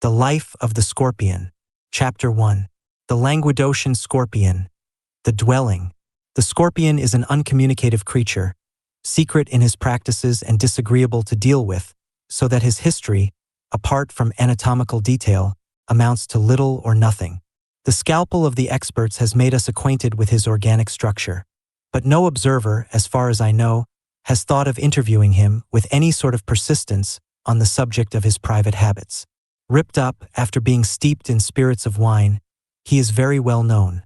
The Life of the Scorpion. Chapter 1. The Languedocian Scorpion. The Dwelling. The scorpion is an uncommunicative creature, secret in his practices and disagreeable to deal with, so that his history, apart from anatomical detail, amounts to little or nothing. The scalpel of the experts has made us acquainted with his organic structure, but no observer, as far as I know, has thought of interviewing him with any sort of persistence on the subject of his private habits. Ripped up after being steeped in spirits of wine, he is very well known.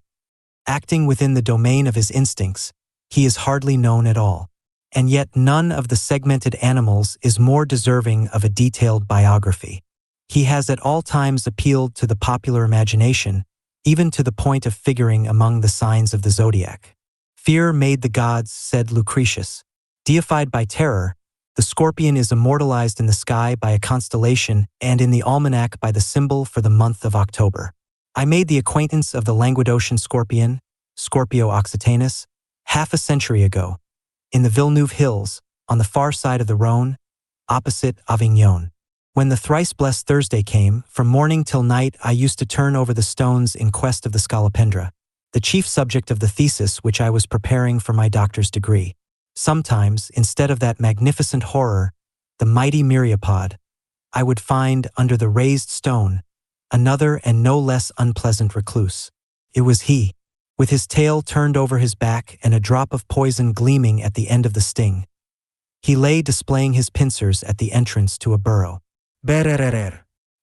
Acting within the domain of his instincts, he is hardly known at all. And yet none of the segmented animals is more deserving of a detailed biography. He has at all times appealed to the popular imagination, even to the point of figuring among the signs of the zodiac. Fear made the gods, said Lucretius. Deified by terror, the scorpion is immortalized in the sky by a constellation and in the almanac by the symbol for the month of October. I made the acquaintance of the Languedocian scorpion, Scorpio occitanus, half a century ago, in the Villeneuve Hills, on the far side of the Rhône, opposite Avignon. When the thrice-blessed Thursday came, from morning till night I used to turn over the stones in quest of the scolopendra, the chief subject of the thesis which I was preparing for my doctor's degree. Sometimes, instead of that magnificent horror, the mighty myriapod, I would find, under the raised stone, another and no less unpleasant recluse. It was he, with his tail turned over his back and a drop of poison gleaming at the end of the sting. He lay displaying his pincers at the entrance to a burrow.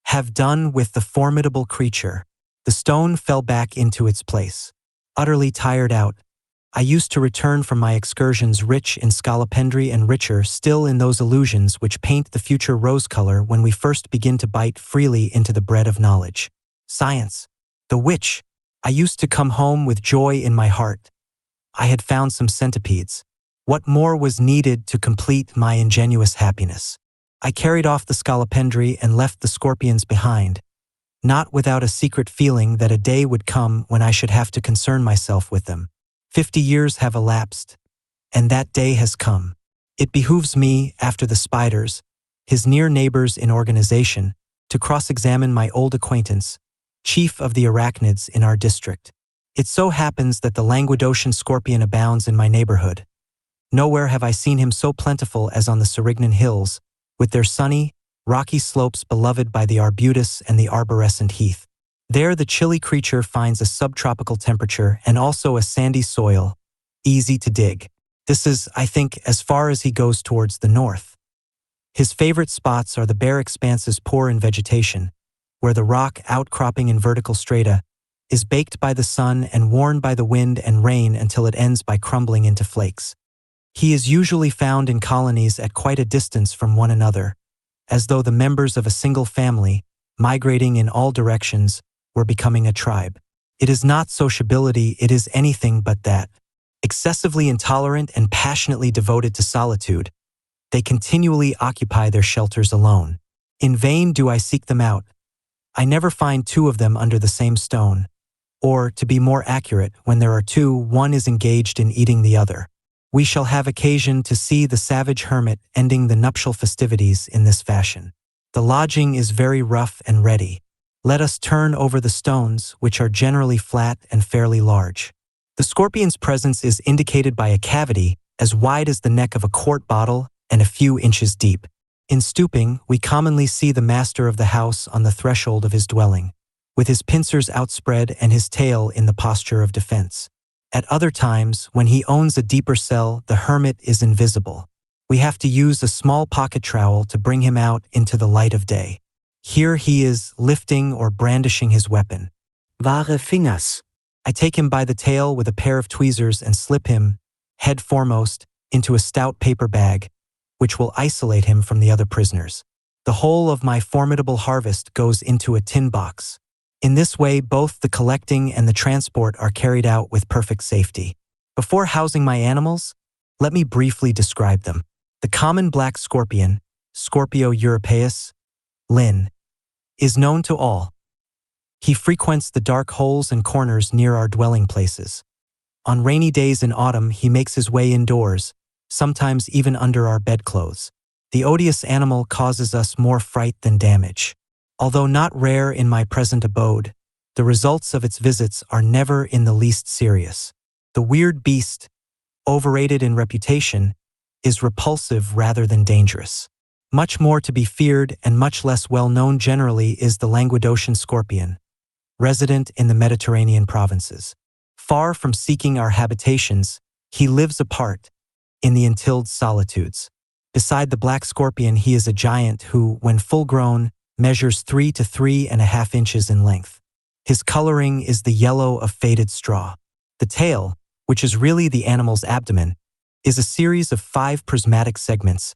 Have done with the formidable creature. The stone fell back into its place. Utterly tired out, I used to return from my excursions rich in scolopendry and richer still in those illusions which paint the future rose color when we first begin to bite freely into the bread of knowledge. Science. The witch. I used to come home with joy in my heart. I had found some centipedes. What more was needed to complete my ingenuous happiness? I carried off the scolopendry and left the scorpions behind, not without a secret feeling that a day would come when I should have to concern myself with them. 50 years have elapsed, and that day has come. It behooves me, after the spiders, his near neighbors in organization, to cross-examine my old acquaintance, chief of the arachnids in our district. It so happens that the Languedocian scorpion abounds in my neighborhood. Nowhere have I seen him so plentiful as on the Cerignan Hills, with their sunny, rocky slopes beloved by the arbutus and the arborescent heath. There the chilly creature finds a subtropical temperature and also a sandy soil, easy to dig. This is, I think, as far as he goes towards the north. His favorite spots are the bare expanses poor in vegetation, where the rock outcropping in vertical strata is baked by the sun and worn by the wind and rain until it ends by crumbling into flakes. He is usually found in colonies at quite a distance from one another, as though the members of a single family, migrating in all directions, were becoming a tribe. It is not sociability, it is anything but that. Excessively intolerant and passionately devoted to solitude, they continually occupy their shelters alone. In vain do I seek them out. I never find two of them under the same stone, or, to be more accurate, when there are two, one is engaged in eating the other. We shall have occasion to see the savage hermit ending the nuptial festivities in this fashion. The lodging is very rough and ready. Let us turn over the stones, which are generally flat and fairly large. The scorpion's presence is indicated by a cavity as wide as the neck of a quart bottle and a few inches deep. In stooping, we commonly see the master of the house on the threshold of his dwelling, with his pincers outspread and his tail in the posture of defense. At other times, when he owns a deeper cell, the hermit is invisible. We have to use a small pocket trowel to bring him out into the light of day. Here he is, lifting or brandishing his weapon. Wahre Fingers. I take him by the tail with a pair of tweezers and slip him, head foremost, into a stout paper bag, which will isolate him from the other prisoners. The whole of my formidable harvest goes into a tin box. In this way, both the collecting and the transport are carried out with perfect safety. Before housing my animals, let me briefly describe them. The common black scorpion, Scorpio europaeus, Linn., is known to all. He frequents the dark holes and corners near our dwelling places. On rainy days in autumn, he makes his way indoors, sometimes even under our bedclothes. The odious animal causes us more fright than damage. Although not rare in my present abode, the results of its visits are never in the least serious. The weird beast, overrated in reputation, is repulsive rather than dangerous. Much more to be feared and much less well known generally is the Languedocian scorpion, resident in the Mediterranean provinces. Far from seeking our habitations, he lives apart, in the untilled solitudes. Beside the black scorpion, he is a giant who, when full-grown, measures 3 to 3.5 inches in length. His coloring is the yellow of faded straw. The tail, which is really the animal's abdomen, is a series of 5 prismatic segments,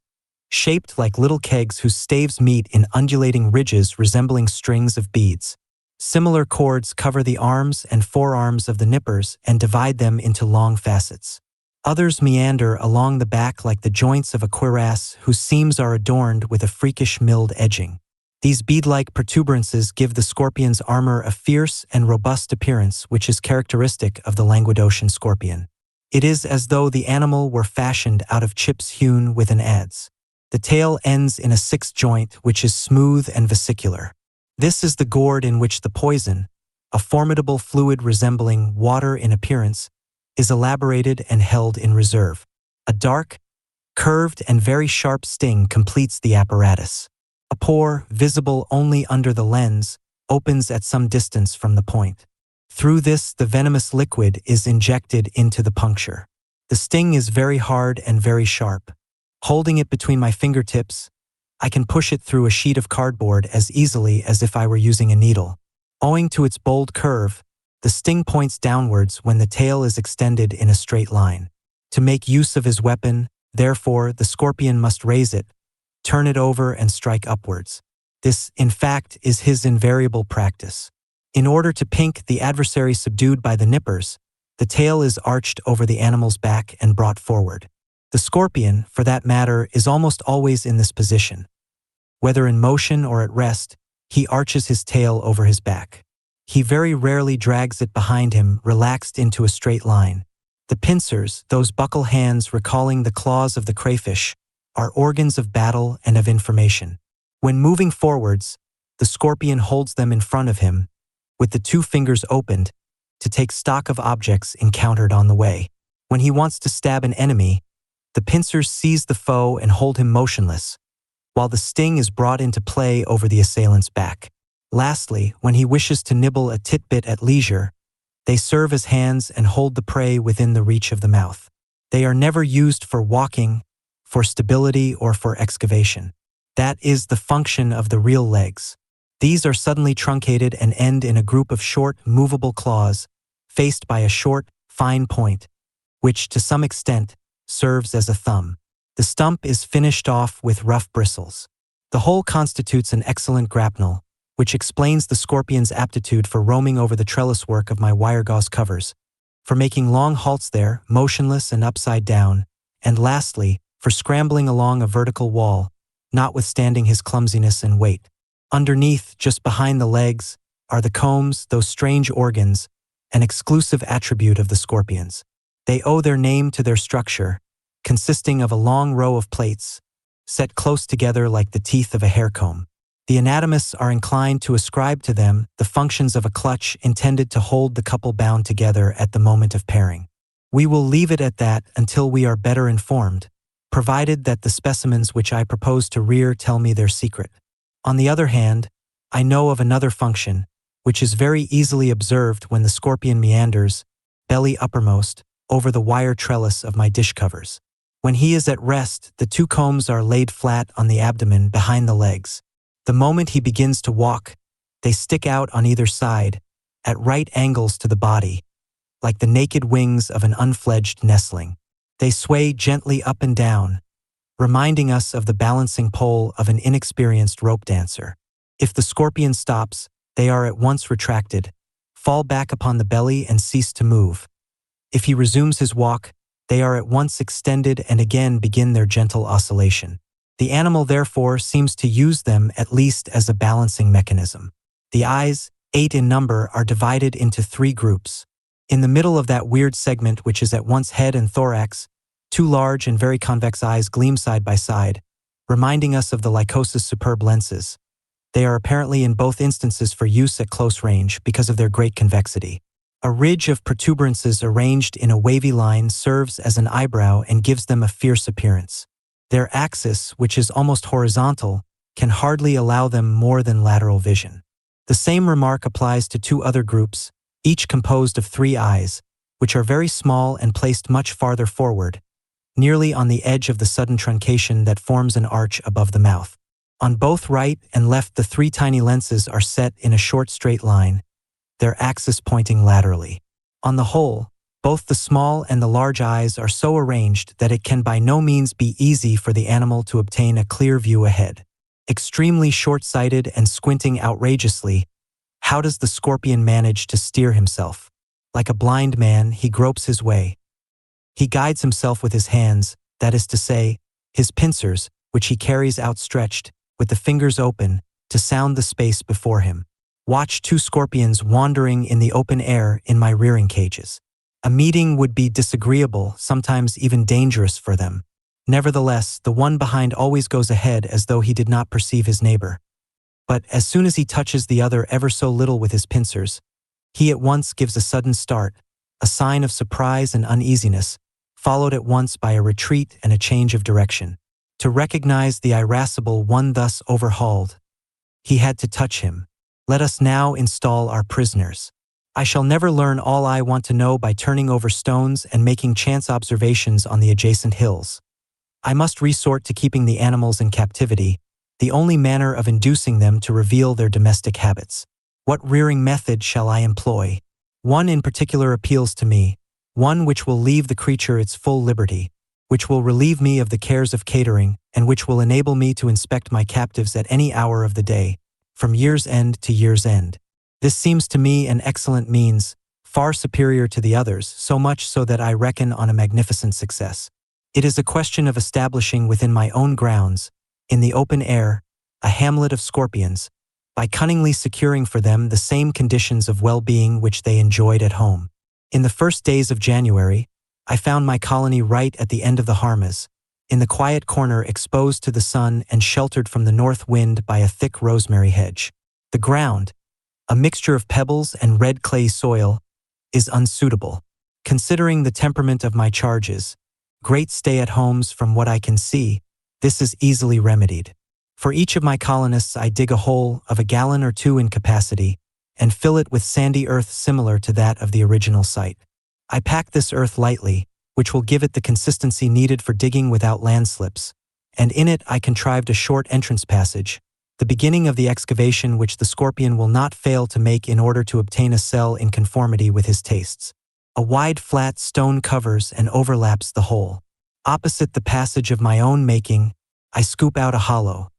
shaped like little kegs whose staves meet in undulating ridges resembling strings of beads. Similar cords cover the arms and forearms of the nippers and divide them into long facets. Others meander along the back like the joints of a cuirass whose seams are adorned with a freakish milled edging. These bead-like protuberances give the scorpion's armor a fierce and robust appearance which is characteristic of the Languedocian scorpion. It is as though the animal were fashioned out of chips hewn with an adze. The tail ends in a 6th joint which is smooth and vesicular. This is the gourd in which the poison, a formidable fluid resembling water in appearance, is elaborated and held in reserve. A dark, curved and very sharp sting completes the apparatus. A pore, visible only under the lens, opens at some distance from the point. Through this, the venomous liquid is injected into the puncture. The sting is very hard and very sharp. Holding it between my fingertips, I can push it through a sheet of cardboard as easily as if I were using a needle. Owing to its bold curve, the sting points downwards when the tail is extended in a straight line. To make use of his weapon, therefore, the scorpion must raise it, turn it over and strike upwards. This, in fact, is his invariable practice. In order to pink the adversary subdued by the nippers, the tail is arched over the animal's back and brought forward. The scorpion, for that matter, is almost always in this position. Whether in motion or at rest, he arches his tail over his back. He very rarely drags it behind him, relaxed into a straight line. The pincers, those buckle hands recalling the claws of the crayfish, are organs of battle and of information. When moving forwards, the scorpion holds them in front of him, with the 2 fingers opened, to take stock of objects encountered on the way. When he wants to stab an enemy, the pincers seize the foe and hold him motionless, while the sting is brought into play over the assailant's back. Lastly, when he wishes to nibble a titbit at leisure, they serve as hands and hold the prey within the reach of the mouth. They are never used for walking, for stability, or for excavation. That is the function of the real legs. These are suddenly truncated and end in a group of short, movable claws, faced by a short, fine point, which, to some extent, serves as a thumb. The stump is finished off with rough bristles. The whole constitutes an excellent grapnel, which explains the scorpion's aptitude for roaming over the trellis work of my wire gauze covers, for making long halts there, motionless and upside down, and lastly, for scrambling along a vertical wall, notwithstanding his clumsiness and weight. Underneath, just behind the legs, are the combs, those strange organs, an exclusive attribute of the scorpions. They owe their name to their structure, consisting of a long row of plates, set close together like the teeth of a haircomb. The anatomists are inclined to ascribe to them the functions of a clutch intended to hold the couple bound together at the moment of pairing. We will leave it at that until we are better informed, provided that the specimens which I propose to rear tell me their secret. On the other hand, I know of another function, which is very easily observed when the scorpion meanders, belly uppermost, over the wire trellis of my dish covers. When he is at rest, the 2 combs are laid flat on the abdomen behind the legs. The moment he begins to walk, they stick out on either side, at right angles to the body, like the naked wings of an unfledged nestling. They sway gently up and down, reminding us of the balancing pole of an inexperienced rope dancer. If the scorpion stops, they are at once retracted, fall back upon the belly and cease to move. If he resumes his walk, they are at once extended and again begin their gentle oscillation. The animal therefore seems to use them at least as a balancing mechanism. The eyes, 8 in number, are divided into 3 groups. In the middle of that weird segment which is at once head and thorax, 2 large and very convex eyes gleam side by side, reminding us of the Lycosa's superb lenses. They are apparently in both instances for use at close range because of their great convexity. A ridge of protuberances arranged in a wavy line serves as an eyebrow and gives them a fierce appearance. Their axis, which is almost horizontal, can hardly allow them more than lateral vision. The same remark applies to two other groups, each composed of 3 eyes, which are very small and placed much farther forward, nearly on the edge of the sudden truncation that forms an arch above the mouth. On both right and left, the 3 tiny lenses are set in a short straight line, their axis pointing laterally. On the whole, both the small and the large eyes are so arranged that it can by no means be easy for the animal to obtain a clear view ahead. Extremely short-sighted and squinting outrageously, how does the scorpion manage to steer himself? Like a blind man, he gropes his way. He guides himself with his hands, that is to say, his pincers, which he carries outstretched, with the fingers open, to sound the space before him. Watch 2 scorpions wandering in the open air in my rearing cages. A meeting would be disagreeable, sometimes even dangerous for them. Nevertheless, the one behind always goes ahead as though he did not perceive his neighbor. But as soon as he touches the other ever so little with his pincers, he at once gives a sudden start, a sign of surprise and uneasiness, followed at once by a retreat and a change of direction. To recognize the irascible one thus overhauled, he had to touch him. Let us now install our prisoners. I shall never learn all I want to know by turning over stones and making chance observations on the adjacent hills. I must resort to keeping the animals in captivity, the only manner of inducing them to reveal their domestic habits. What rearing method shall I employ? One in particular appeals to me, one which will leave the creature its full liberty, which will relieve me of the cares of catering, and which will enable me to inspect my captives at any hour of the day, from year's end to year's end. This seems to me an excellent means, far superior to the others, so much so that I reckon on a magnificent success. It is a question of establishing within my own grounds, in the open air, a hamlet of scorpions, by cunningly securing for them the same conditions of well-being which they enjoyed at home. In the first days of January, I found my colony right at the end of the Harmas, in the quiet corner exposed to the sun and sheltered from the north wind by a thick rosemary hedge. The ground, a mixture of pebbles and red clay soil, is unsuitable. Considering the temperament of my charges, great stay-at-homes from what I can see, this is easily remedied. For each of my colonists I dig a hole of 1 gallon or 2 in capacity and fill it with sandy earth similar to that of the original site. I pack this earth lightly, which will give it the consistency needed for digging without landslips, and in it I contrived a short entrance passage, the beginning of the excavation which the scorpion will not fail to make in order to obtain a cell in conformity with his tastes. A wide flat stone covers and overlaps the hole. Opposite the passage of my own making, I scoop out a hollow.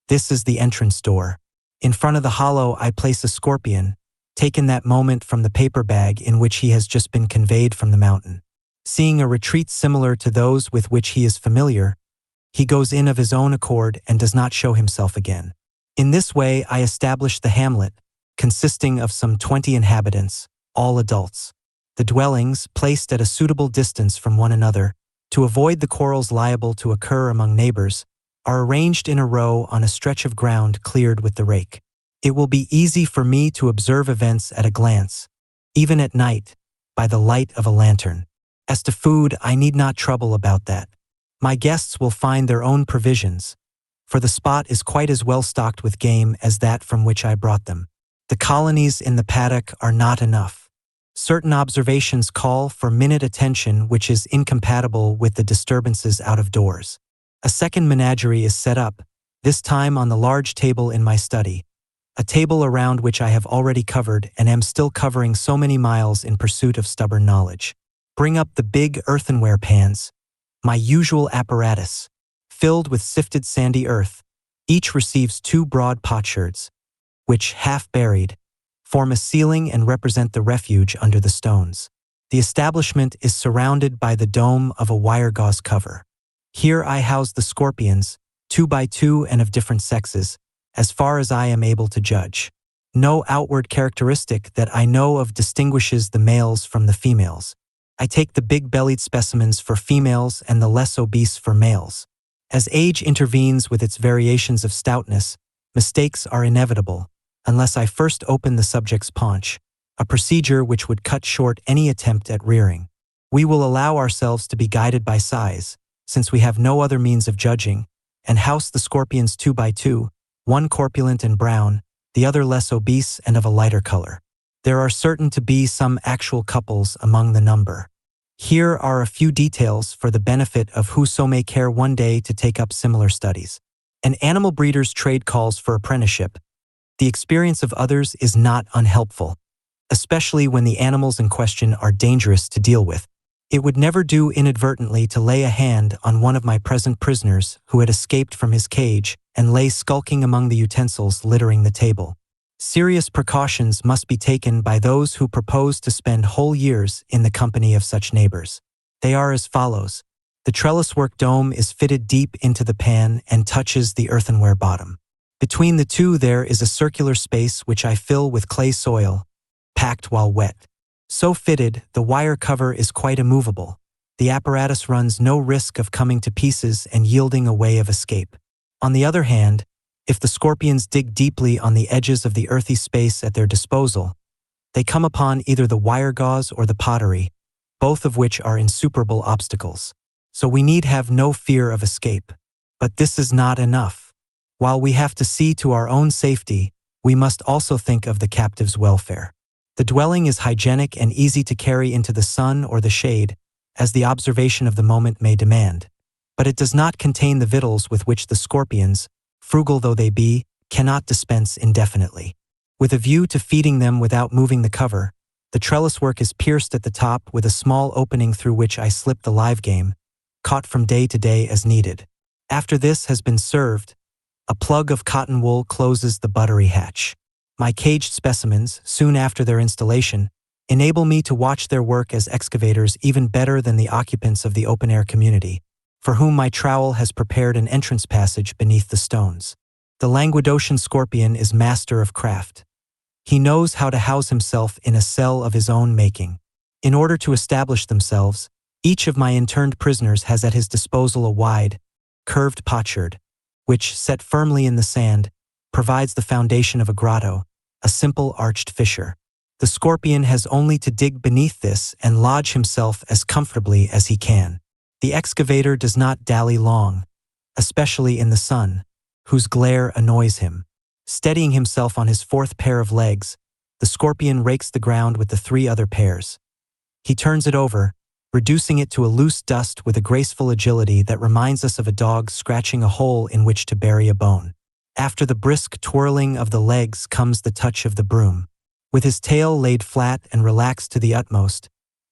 This is the entrance door. In front of the hollow I place a scorpion, taken that moment from the paper bag in which he has just been conveyed from the mountain. Seeing a retreat similar to those with which he is familiar, he goes in of his own accord and does not show himself again. In this way I establish the hamlet, consisting of some 20 inhabitants, all adults. The dwellings, placed at a suitable distance from one another, to avoid the quarrels liable to occur among neighbors, are arranged in a row on a stretch of ground cleared with the rake. It will be easy for me to observe events at a glance, even at night, by the light of a lantern. As to food, I need not trouble about that. My guests will find their own provisions, for the spot is quite as well stocked with game as that from which I brought them. The colonies in the paddock are not enough. Certain observations call for minute attention which is incompatible with the disturbances out of doors. A second menagerie is set up, this time on the large table in my study, a table around which I have already covered and am still covering so many miles in pursuit of stubborn knowledge. Bring up the big earthenware pans, my usual apparatus, filled with sifted sandy earth. Each receives 2 broad potsherds, which, half buried, form a ceiling and represent the refuge under the stones. The establishment is surrounded by the dome of a wire gauze cover. Here I house the scorpions, 2 by 2 and of different sexes, as far as I am able to judge. No outward characteristic that I know of distinguishes the males from the females. I take the big-bellied specimens for females and the less obese for males. As age intervenes with its variations of stoutness, Mistakes are inevitable, unless I first open the subject's paunch, a procedure which would cut short any attempt at rearing. We will allow ourselves to be guided by size, since we have no other means of judging, and house the scorpions 2 by 2, one corpulent and brown, the other less obese and of a lighter color. There are certain to be some actual couples among the number. Here are a few details for the benefit of whoso may care one day to take up similar studies. An animal breeder's trade calls for apprenticeship. The experience of others is not unhelpful, especially when the animals in question are dangerous to deal with. It would never do inadvertently to lay a hand on one of my present prisoners who had escaped from his cage and lay skulking among the utensils littering the table. Serious precautions must be taken by those who propose to spend whole years in the company of such neighbors. They are as follows. The trellis-work dome is fitted deep into the pan and touches the earthenware bottom. Between the two there is a circular space which I fill with clay soil, packed while wet. So fitted, the wire cover is quite immovable. The apparatus runs no risk of coming to pieces and yielding a way of escape. On the other hand, if the scorpions dig deeply on the edges of the earthy space at their disposal, they come upon either the wire gauze or the pottery, both of which are insuperable obstacles. So we need have no fear of escape. But this is not enough. While we have to see to our own safety, we must also think of the captive's welfare. The dwelling is hygienic and easy to carry into the sun or the shade, as the observation of the moment may demand. But it does not contain the victuals with which the scorpions, frugal though they be, cannot dispense indefinitely. With a view to feeding them without moving the cover, the trellis work is pierced at the top with a small opening through which I slip the live game, caught from day to day as needed. After this has been served, a plug of cotton wool closes the buttery hatch. My caged specimens, soon after their installation, enable me to watch their work as excavators even better than the occupants of the open-air community, for whom my trowel has prepared an entrance passage beneath the stones. The Languedocian scorpion is master of craft. He knows how to house himself in a cell of his own making. In order to establish themselves, each of my interned prisoners has at his disposal a wide, curved potsherd, which, set firmly in the sand, provides the foundation of a grotto, a simple arched fissure. The scorpion has only to dig beneath this and lodge himself as comfortably as he can. The excavator does not dally long, especially in the sun, whose glare annoys him. Steadying himself on his fourth pair of legs, the scorpion rakes the ground with the 3 other pairs. He turns it over, reducing it to a loose dust with a graceful agility that reminds us of a dog scratching a hole in which to bury a bone. After the brisk twirling of the legs comes the touch of the broom. With his tail laid flat and relaxed to the utmost,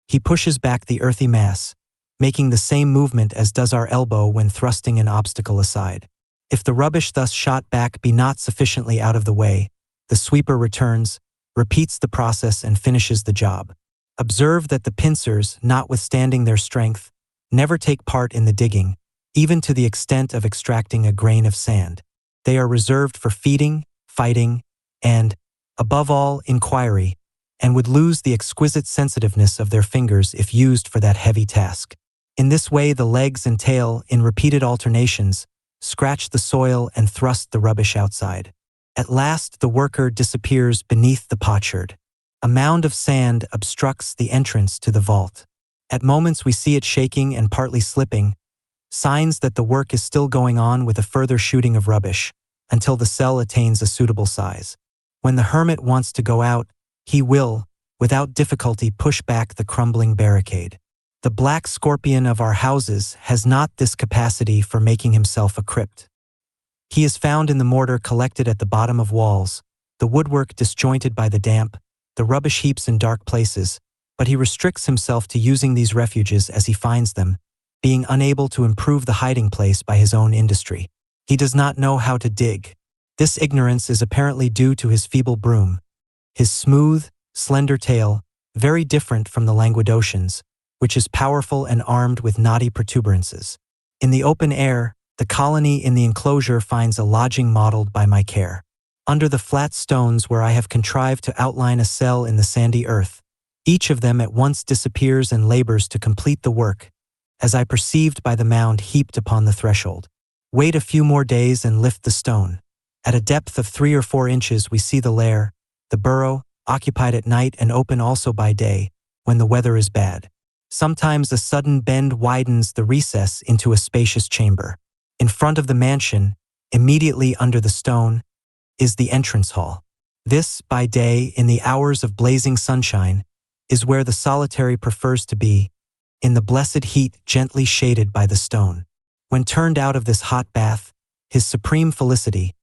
he pushes back the earthy mass, making the same movement as does our elbow when thrusting an obstacle aside. If the rubbish thus shot back be not sufficiently out of the way, the sweeper returns, repeats the process and finishes the job. Observe that the pincers, notwithstanding their strength, never take part in the digging, even to the extent of extracting a grain of sand. They are reserved for feeding, fighting, and, above all, inquiry, and would lose the exquisite sensitiveness of their fingers if used for that heavy task. In this way the legs and tail, in repeated alternations, scratch the soil and thrust the rubbish outside. At last the worker disappears beneath the potsherd. A mound of sand obstructs the entrance to the vault. At moments we see it shaking and partly slipping, signs that the work is still going on with a further shooting of rubbish, until the cell attains a suitable size. When the hermit wants to go out, he will, without difficulty, push back the crumbling barricade. The black scorpion of our houses has not this capacity for making himself a crypt. He is found in the mortar collected at the bottom of walls, the woodwork disjointed by the damp, the rubbish heaps in dark places, but he restricts himself to using these refuges as he finds them, being unable to improve the hiding place by his own industry. He does not know how to dig. This ignorance is apparently due to his feeble broom. His smooth, slender tail, very different from the Languedocian's, which is powerful and armed with knotty protuberances. In the open air, the colony in the enclosure finds a lodging modeled by my care. Under the flat stones where I have contrived to outline a cell in the sandy earth, each of them at once disappears and labors to complete the work, as I perceived by the mound heaped upon the threshold. Wait a few more days and lift the stone. At a depth of 3 or 4 inches we see the lair, the burrow, occupied at night and open also by day, when the weather is bad. Sometimes a sudden bend widens the recess into a spacious chamber. In front of the mansion, immediately under the stone, is the entrance hall. This, by day, in the hours of blazing sunshine, is where the solitary prefers to be, in the blessed heat gently shaded by the stone. When turned out of this hot bath, his supreme felicity,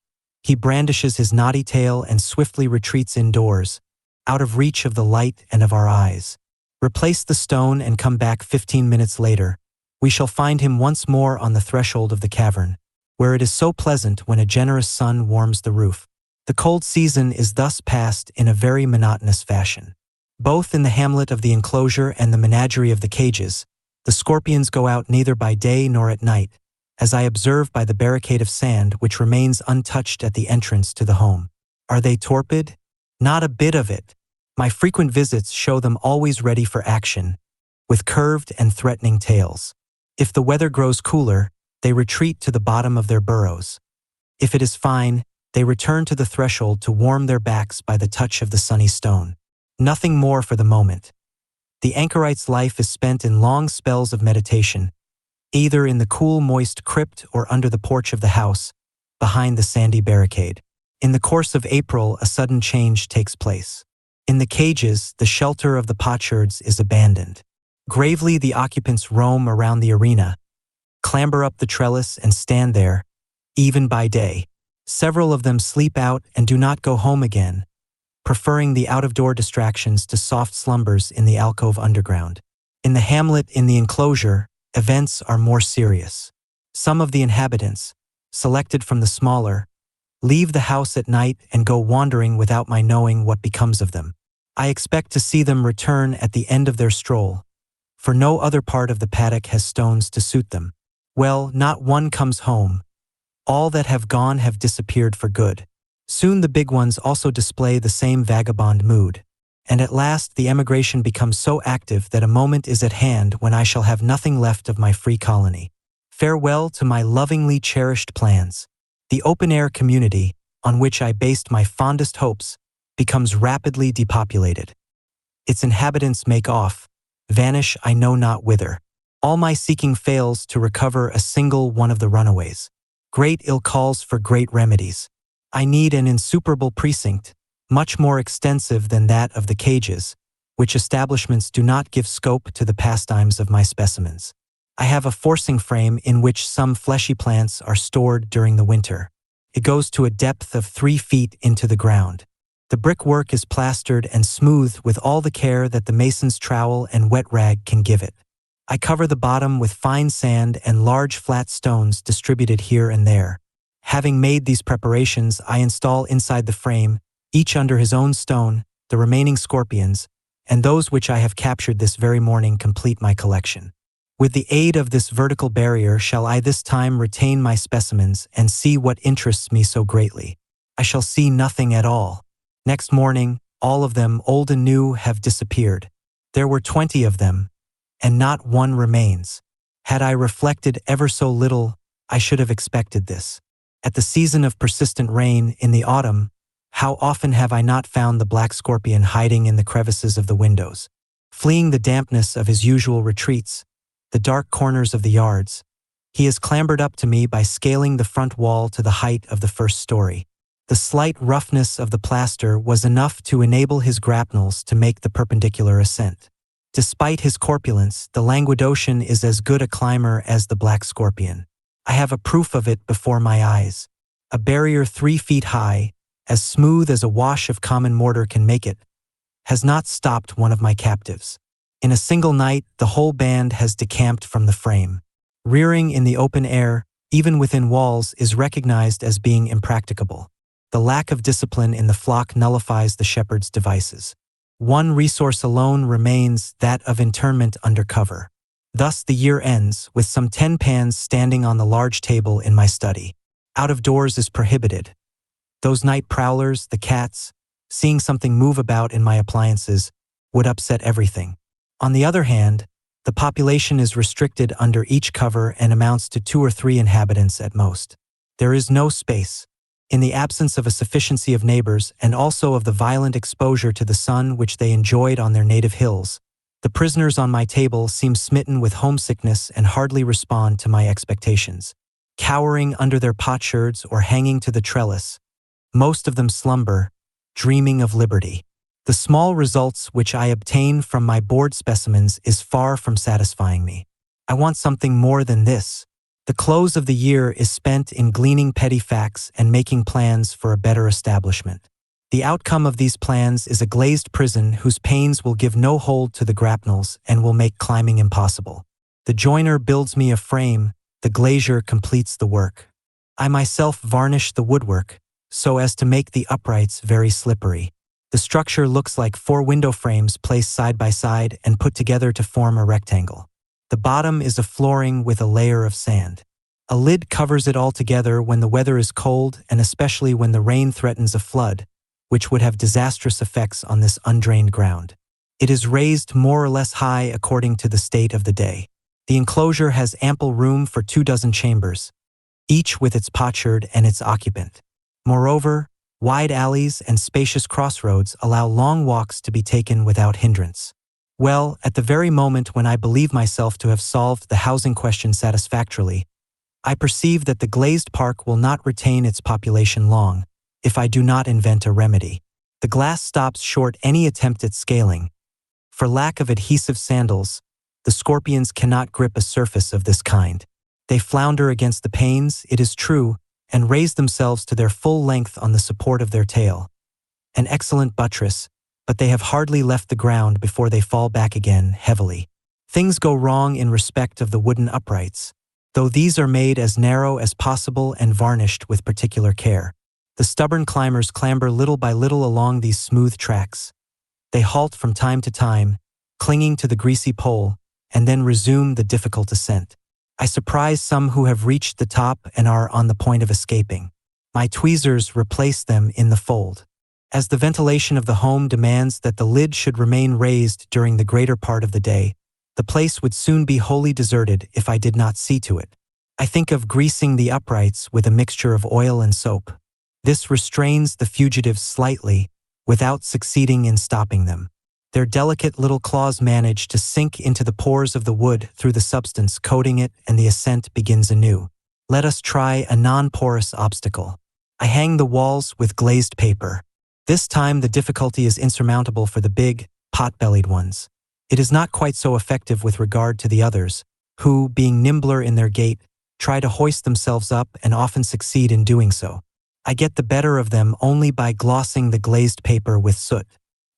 he brandishes his knotty tail and swiftly retreats indoors, out of reach of the light and of our eyes. Replace the stone and come back 15 minutes later, we shall find him once more on the threshold of the cavern, where it is so pleasant when a generous sun warms the roof. The cold season is thus passed in a very monotonous fashion. Both in the hamlet of the enclosure and the menagerie of the cages, the scorpions go out neither by day nor at night, as I observe by the barricade of sand which remains untouched at the entrance to the home. Are they torpid? Not a bit of it. My frequent visits show them always ready for action, with curved and threatening tails. If the weather grows cooler, they retreat to the bottom of their burrows. If it is fine, they return to the threshold to warm their backs by the touch of the sunny stone. Nothing more for the moment. The anchorite's life is spent in long spells of meditation, either in the cool, moist crypt or under the porch of the house, behind the sandy barricade. In the course of April, a sudden change takes place. In the cages, the shelter of the potsherds is abandoned. Gravely the occupants roam around the arena, clamber up the trellis and stand there, even by day. Several of them sleep out and do not go home again, preferring the out-of-door distractions to soft slumbers in the alcove underground. In the hamlet in the enclosure, events are more serious. Some of the inhabitants, selected from the smaller, leave the house at night and go wandering without my knowing what becomes of them. I expect to see them return at the end of their stroll, for no other part of the paddock has stones to suit them. Well, not one comes home. All that have gone have disappeared for good. Soon the big ones also display the same vagabond mood, and at last the emigration becomes so active that a moment is at hand when I shall have nothing left of my free colony. Farewell to my lovingly cherished plans. The open-air community, on which I based my fondest hopes, becomes rapidly depopulated. Its inhabitants make off, vanish I know not whither. All my seeking fails to recover a single one of the runaways. Great ill calls for great remedies. I need an insuperable precinct, much more extensive than that of the cages, which establishments do not give scope to the pastimes of my specimens. I have a forcing frame in which some fleshy plants are stored during the winter. It goes to a depth of 3 feet into the ground. The brickwork is plastered and smoothed with all the care that the mason's trowel and wet rag can give it. I cover the bottom with fine sand and large flat stones distributed here and there. Having made these preparations, I install inside the frame, each under his own stone, the remaining scorpions, and those which I have captured this very morning complete my collection. With the aid of this vertical barrier shall I this time retain my specimens and see what interests me so greatly. I shall see nothing at all. Next morning, all of them, old and new, have disappeared. There were 20 of them, and not one remains. Had I reflected ever so little, I should have expected this. At the season of persistent rain, in the autumn, how often have I not found the black scorpion hiding in the crevices of the windows, fleeing the dampness of his usual retreats, the dark corners of the yards. He has clambered up to me by scaling the front wall to the height of the first story. The slight roughness of the plaster was enough to enable his grapnels to make the perpendicular ascent. Despite his corpulence, the Languedocian is as good a climber as the black scorpion. I have a proof of it before my eyes. A barrier 3 feet high, as smooth as a wash of common mortar can make it, has not stopped one of my captives. In a single night, the whole band has decamped from the frame. Rearing in the open air, even within walls, is recognized as being impracticable. The lack of discipline in the flock nullifies the shepherd's devices. One resource alone remains, that of internment under cover. Thus the year ends, with some 10 pans standing on the large table in my study. Out of doors is prohibited. Those night prowlers, the cats, seeing something move about in my appliances, would upset everything. On the other hand, the population is restricted under each cover and amounts to 2 or 3 inhabitants at most. There is no space. In the absence of a sufficiency of neighbors and also of the violent exposure to the sun which they enjoyed on their native hills, the prisoners on my table seem smitten with homesickness and hardly respond to my expectations. Cowering under their potsherds or hanging to the trellis, most of them slumber, dreaming of liberty. The small results which I obtain from my board specimens is far from satisfying me. I want something more than this. The close of the year is spent in gleaning petty facts and making plans for a better establishment. The outcome of these plans is a glazed prison whose panes will give no hold to the grapnels and will make climbing impossible. The joiner builds me a frame, the glazier completes the work. I myself varnish the woodwork, so as to make the uprights very slippery. The structure looks like 4 window frames placed side by side and put together to form a rectangle. The bottom is a flooring with a layer of sand. A lid covers it all together when the weather is cold and especially when the rain threatens a flood, which would have disastrous effects on this undrained ground. It is raised more or less high according to the state of the day. The enclosure has ample room for 24 chambers, each with its potsherd and its occupant. Moreover, wide alleys and spacious crossroads allow long walks to be taken without hindrance. Well, at the very moment when I believe myself to have solved the housing question satisfactorily, I perceive that the glazed park will not retain its population long, if I do not invent a remedy. The glass stops short any attempt at scaling. For lack of adhesive sandals, the scorpions cannot grip a surface of this kind. They flounder against the panes, it is true, and raise themselves to their full length on the support of their tail. An excellent buttress, but they have hardly left the ground before they fall back again heavily. Things go wrong in respect of the wooden uprights, though these are made as narrow as possible and varnished with particular care. The stubborn climbers clamber little by little along these smooth tracks. They halt from time to time, clinging to the greasy pole, and then resume the difficult ascent. I surprise some who have reached the top and are on the point of escaping. My tweezers replace them in the fold. As the ventilation of the home demands that the lid should remain raised during the greater part of the day, the place would soon be wholly deserted if I did not see to it. I think of greasing the uprights with a mixture of oil and soap. This restrains the fugitives slightly, without succeeding in stopping them. Their delicate little claws manage to sink into the pores of the wood through the substance coating it, and the ascent begins anew. Let us try a non-porous obstacle. I hang the walls with glazed paper. This time the difficulty is insurmountable for the big, pot-bellied ones. It is not quite so effective with regard to the others, who, being nimbler in their gait, try to hoist themselves up and often succeed in doing so. I get the better of them only by glossing the glazed paper with soot.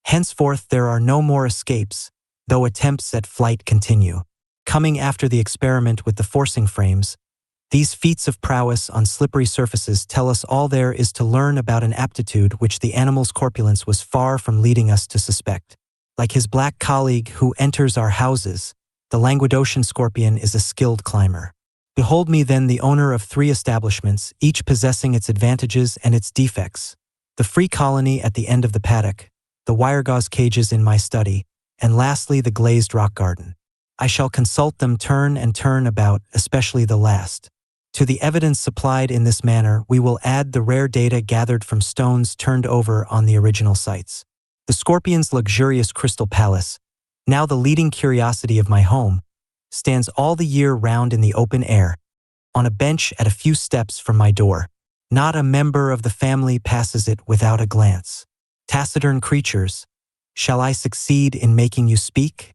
Henceforth there are no more escapes, though attempts at flight continue. Coming after the experiment with the forcing frames, these feats of prowess on slippery surfaces tell us all there is to learn about an aptitude which the animal's corpulence was far from leading us to suspect. Like his black colleague who enters our houses, the Languedocian scorpion is a skilled climber. Behold me then the owner of 3 establishments, each possessing its advantages and its defects. The free colony at the end of the paddock, the wire gauze cages in my study, and lastly the glazed rock garden. I shall consult them turn and turn about, especially the last. To the evidence supplied in this manner, we will add the rare data gathered from stones turned over on the original sites. The scorpion's luxurious crystal palace, now the leading curiosity of my home, stands all the year round in the open air, on a bench at a few steps from my door. Not a member of the family passes it without a glance. Taciturn creatures, shall I succeed in making you speak?